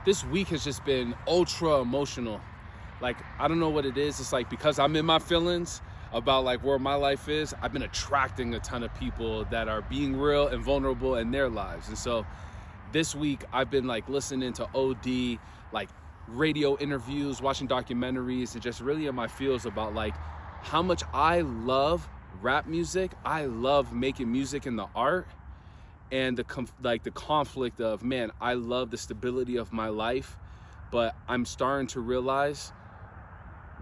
this week has just been ultra emotional. Like, I don't know what it is. It's like, because I'm in my feelings about like where my life is, I've been attracting a ton of people that are being real and vulnerable in their lives. And so this week I've been like listening to OD, like radio interviews, watching documentaries, and just really in my feels about like how much I love rap music. I love making music and the art, and the conflict of, man, I love the stability of my life, but I'm starting to realize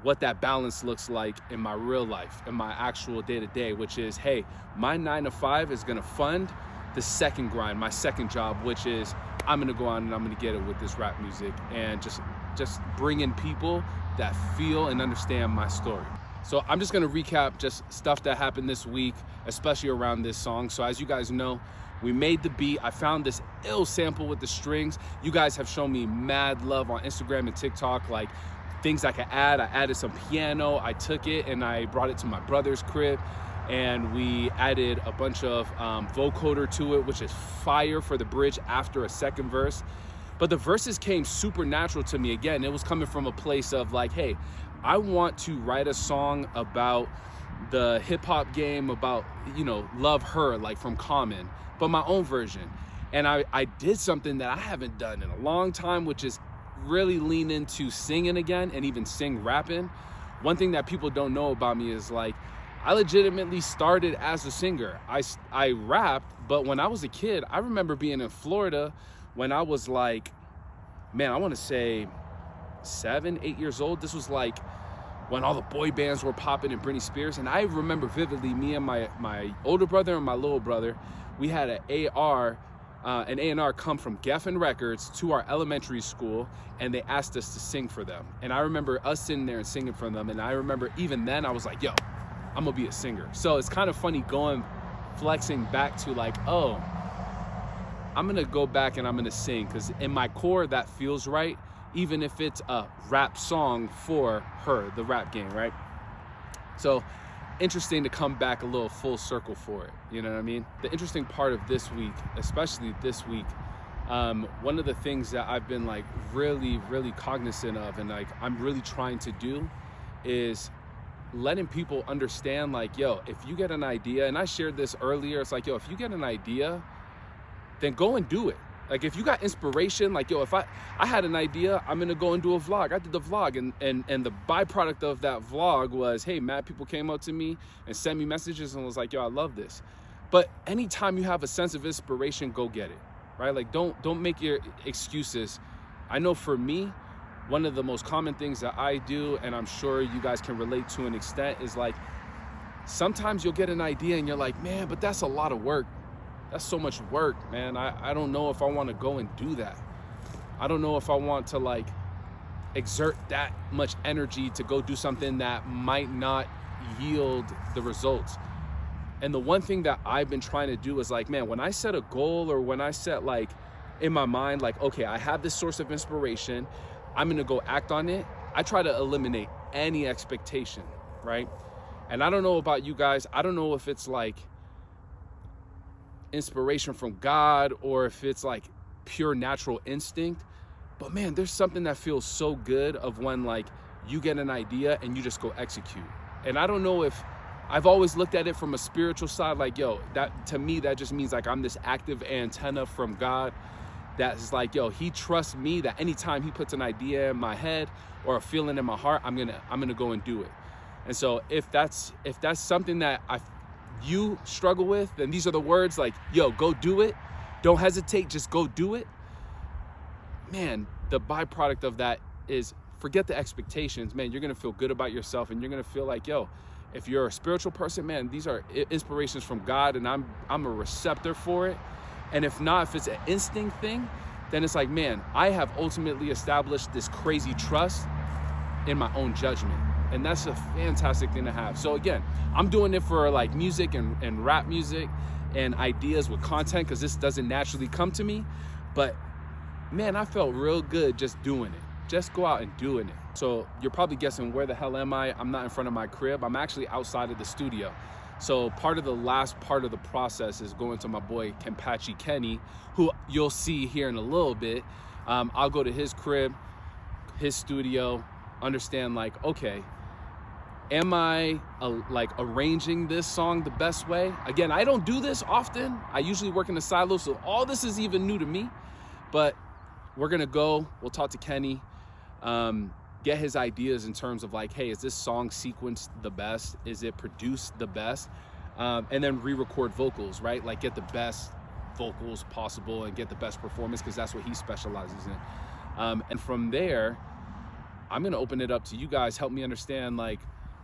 what that balance looks like in my real life, in my actual day-to-day, which is, hey, my 9 to 5 is gonna fund the second grind, my second job, which is I'm gonna go on and I'm gonna get it with this rap music and just bring in people that feel and understand my story. So I'm just gonna recap just stuff that happened this week, especially around this song. So as you guys know, we made the beat. I found this ill sample with the strings. You guys have shown me mad love on Instagram and TikTok, like things I could add. I added some piano. I took it and I brought it to my brother's crib, and we added a bunch of vocoder to it, which is fire for the bridge after a second verse. But the verses came super natural to me. Again, it was coming from a place of like, hey, I want to write a song about the hip hop game, about, you know, Love Her, like from Common, but my own version. And I did something that I haven't done in a long time, which is really lean into singing again and even sing rapping. One thing that people don't know about me is like, I legitimately started as a singer. I rapped, but when I was a kid, I remember being in Florida when I was like, man, I want to say 7, 8 years old. This was like when all the boy bands were popping and Britney Spears. And I remember vividly, me and my older brother and my little brother, we had an A&R come from Geffen Records to our elementary school, and they asked us to sing for them. And I remember us sitting there and singing for them. And I remember even then I was like, yo, I'm gonna be a singer. So it's kind of funny flexing back to like, oh, I'm gonna go back and I'm gonna sing, because in my core that feels right, even if it's a rap song for her, the rap game, right? So interesting to come back a little full circle for it, you know what I mean? The interesting part of this week, especially this week, one of the things that I've been like really, really cognizant of, and like I'm really trying to do, is letting people understand like, yo, if you get an idea, and I shared this earlier, it's like, yo, if you get an idea, then go and do it. Like if you got inspiration, like, yo, if I had an idea, I'm gonna go and do a vlog. I did the vlog, and the byproduct of that vlog was, hey, mad people came up to me and sent me messages and was like, yo, I love this. But anytime you have a sense of inspiration, go get it, right? Like don't make your excuses. I know for me, one of the most common things that I do, and I'm sure you guys can relate to an extent, is like, sometimes you'll get an idea and you're like, man, but that's a lot of work. That's so much work, man. I don't know if I want to go and do that. I don't know if I want to like exert that much energy to go do something that might not yield the results. And the one thing that I've been trying to do is like, man, when I set a goal, or when I set like in my mind, like, okay, I have this source of inspiration, I'm gonna go act on it. I try to eliminate any expectation, right? And I don't know about you guys. I don't know if it's like inspiration from God or if it's like pure natural instinct, but man, there's something that feels so good of when like you get an idea and you just go execute. And I don't know if I've always looked at it from a spiritual side, like, yo, that to me, that just means like I'm this active antenna from God that's like, yo, he trusts me that anytime he puts an idea in my head or a feeling in my heart, I'm gonna go and do it. And so if that's something that you struggle with, then these are the words, like, yo, go do it. Don't hesitate, just go do it. Man, the byproduct of that is, forget the expectations, man. You're gonna feel good about yourself, and you're gonna feel like, yo, if you're a spiritual person, man, these are inspirations from God, and I'm a receptor for it. And if not, if it's an instinct thing, then it's like, man, I have ultimately established this crazy trust in my own judgment. And that's a fantastic thing to have. So again, I'm doing it for like music and rap music and ideas with content, because this doesn't naturally come to me. But man, I felt real good just doing it. Just go out and doing it. So you're probably guessing, where the hell am I? I'm not in front of my crib. I'm actually outside of the studio. So part of the last part of the process is going to my boy Kenpachi Kenny, who you'll see here in a little bit. I'll go to his crib, his studio, understand like, okay, am I like arranging this song the best way? Again, I don't do this often. I usually work in the silo, so all this is even new to me. But we're gonna go, we'll talk to Kenny, get his ideas in terms of like, hey, is this song sequenced the best? Is it produced the best? And then re-record vocals, right? Like get the best vocals possible and get the best performance, because that's what he specializes in. And from there, I'm gonna open it up to you guys. Help me understand like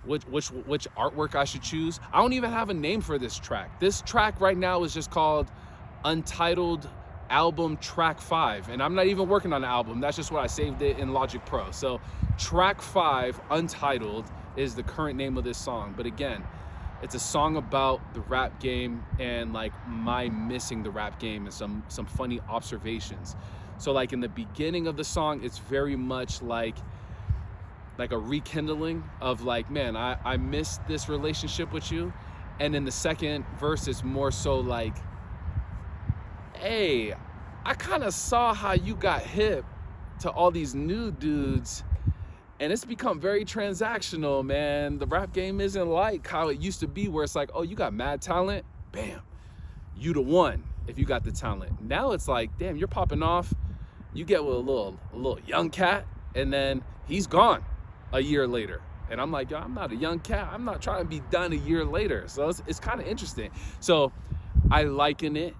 which artwork I should choose. I don't even have a name for this track. This track right now is just called Untitled Album Track 5, and I'm not even working on the album. That's just what I saved it in Logic Pro. So Track 5, Untitled, is the current name of this song. But again, it's a song about the rap game and like my missing the rap game and some funny observations. So like in the beginning of the song, it's very much like a rekindling of like, man, I missed this relationship with you. And in the second verse, it's more so like, hey, I kind of saw how you got hip to all these new dudes, and it's become very transactional, man. The rap game isn't like how it used to be, where it's like, oh, you got mad talent, bam, you the one if you got the talent. Now it's like, damn, you're popping off. You get with a little young cat, and then he's gone a year later. And I'm like, yo, I'm not a young cat. I'm not trying to be done a year later. So it's kind of interesting. So I liken it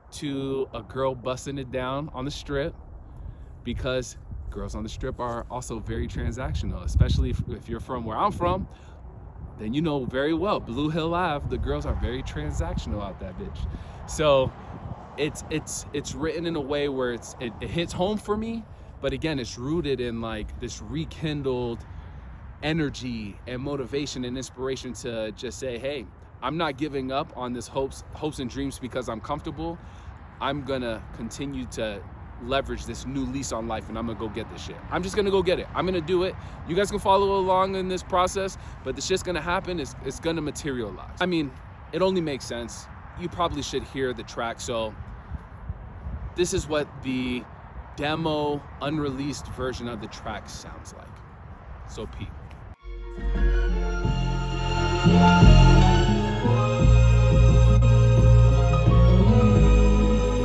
to a girl busting it down on the strip, because girls on the strip are also very transactional, especially if you're from where I'm from. Then you know very well, Blue Hill Ave, the girls are very transactional out that bitch. So it's written in a way where it hits home for me, but again, it's rooted in like this rekindled energy and motivation and inspiration to just say, hey, I'm not giving up on this hopes and dreams because I'm comfortable. I'm gonna continue to leverage this new lease on life, and I'm gonna go get this shit. I'm just gonna go get it. I'm gonna do it. You guys can follow along in this process, but the shit's gonna happen. It's gonna materialize. I mean, it only makes sense. You probably should hear the track. So this is what the demo, unreleased version of the track sounds like. So Pete.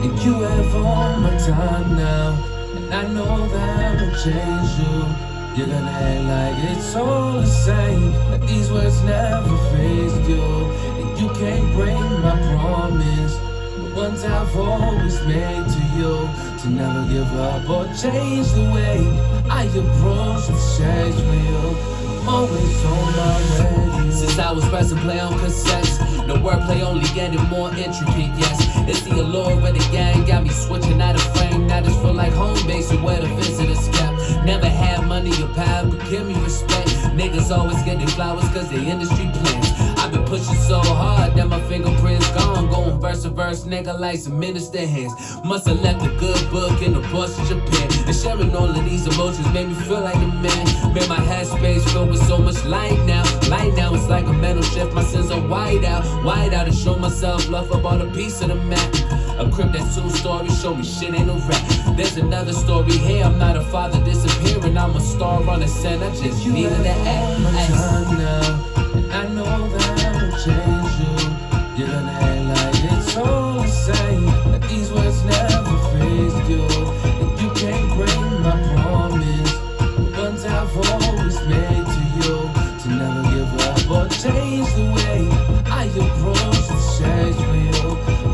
And you have all my time now, and I know that will change you. You're gonna act like it's all the same, but these words never phased you. And you can't break my promise, the ones I've always made to you, to never give up or change the way I approach the stage for you. I'm always on my way. Since I was pressing play on cassettes, the wordplay only getting more intricate, yes. It's the allure of the gang, got me switching out of frame. Now just feel like home base or where the visitors kept. Never had money or power, but give me respect. Niggas always get their flowers cause they industry plans. I've been pushing so hard that my fingerprints gone. Going verse to verse, nigga, like some minister hands. Must have left a good book in the bush of Japan. And sharing all of these emotions made me feel like a man. Made my headspace filled with so much light now. Light now, it's like a mental shift. My sins are wide out to show myself love for all a piece of the map. A crib that's 2 stories, show me shit ain't a rap. There's another story here, I'm not a father disappearing. I'm a star on a set, I just needed to act. Now, and I know that will change you. You're gonna act like it's all the same, but these words never phased you. And you can't break my promise, the ones I've always made to you, to never give up or change the way I approach the stage for you.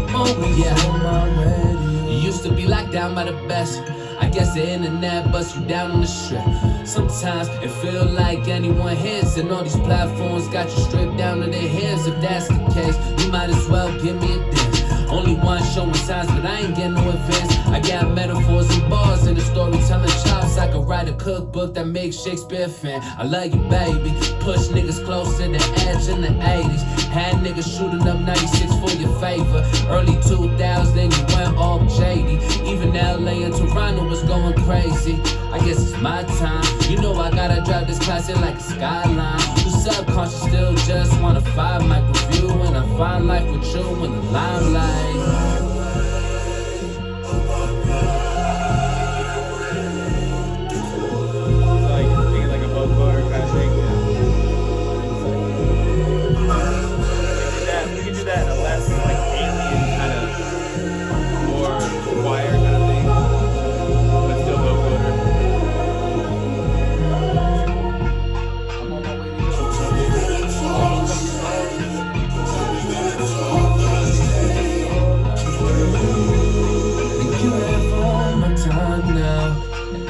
I'm always on my way. You used to be locked down by the best. I guess the internet busts you down on the strip. Sometimes it feel like anyone hits, and all these platforms got you stripped down to their heads. If that's the case, you might as well give me a dance. Only one showing signs, but I ain't getting no advance. I got metaphors and bars and the storytelling chops. I could write a cookbook that makes Shakespeare fan. I love you, baby. Push niggas close to the edge in the 80s. Had niggas shooting up 96 for your favor. Early 2000s, you went all JD. Even LA and Toronto was going crazy. I guess it's my time. You know I gotta drive this classic like a skyline. Who subconscious still just wanna find my review, and I find life with you in the limelight.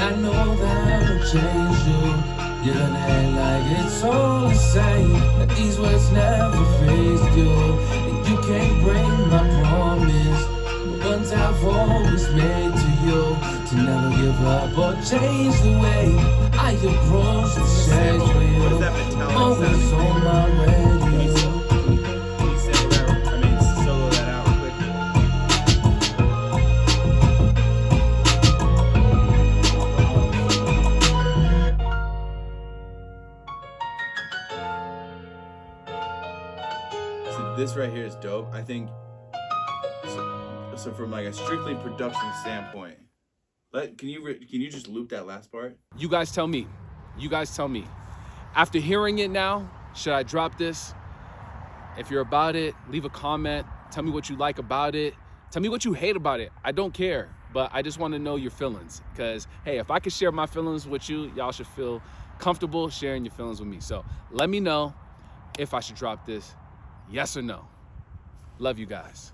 I know that will change you. You're gonna act like it's all the same, but these words never phased you. And you can't break my promise, the ones I've always made to you, to never give up or change the way I approach the sex for you. Always on my radio. Solo that out quick. So this right here is dope. I think so from like a strictly production standpoint. Can you just loop that last part? You guys tell me. You guys tell me. After hearing it now, should I drop this? If you're about it, leave a comment. Tell me what you like about it. Tell me what you hate about it. I don't care, but I just want to know your feelings. Because, hey, if I could share my feelings with you, y'all should feel comfortable sharing your feelings with me. So let me know if I should drop this, yes or no. Love you guys.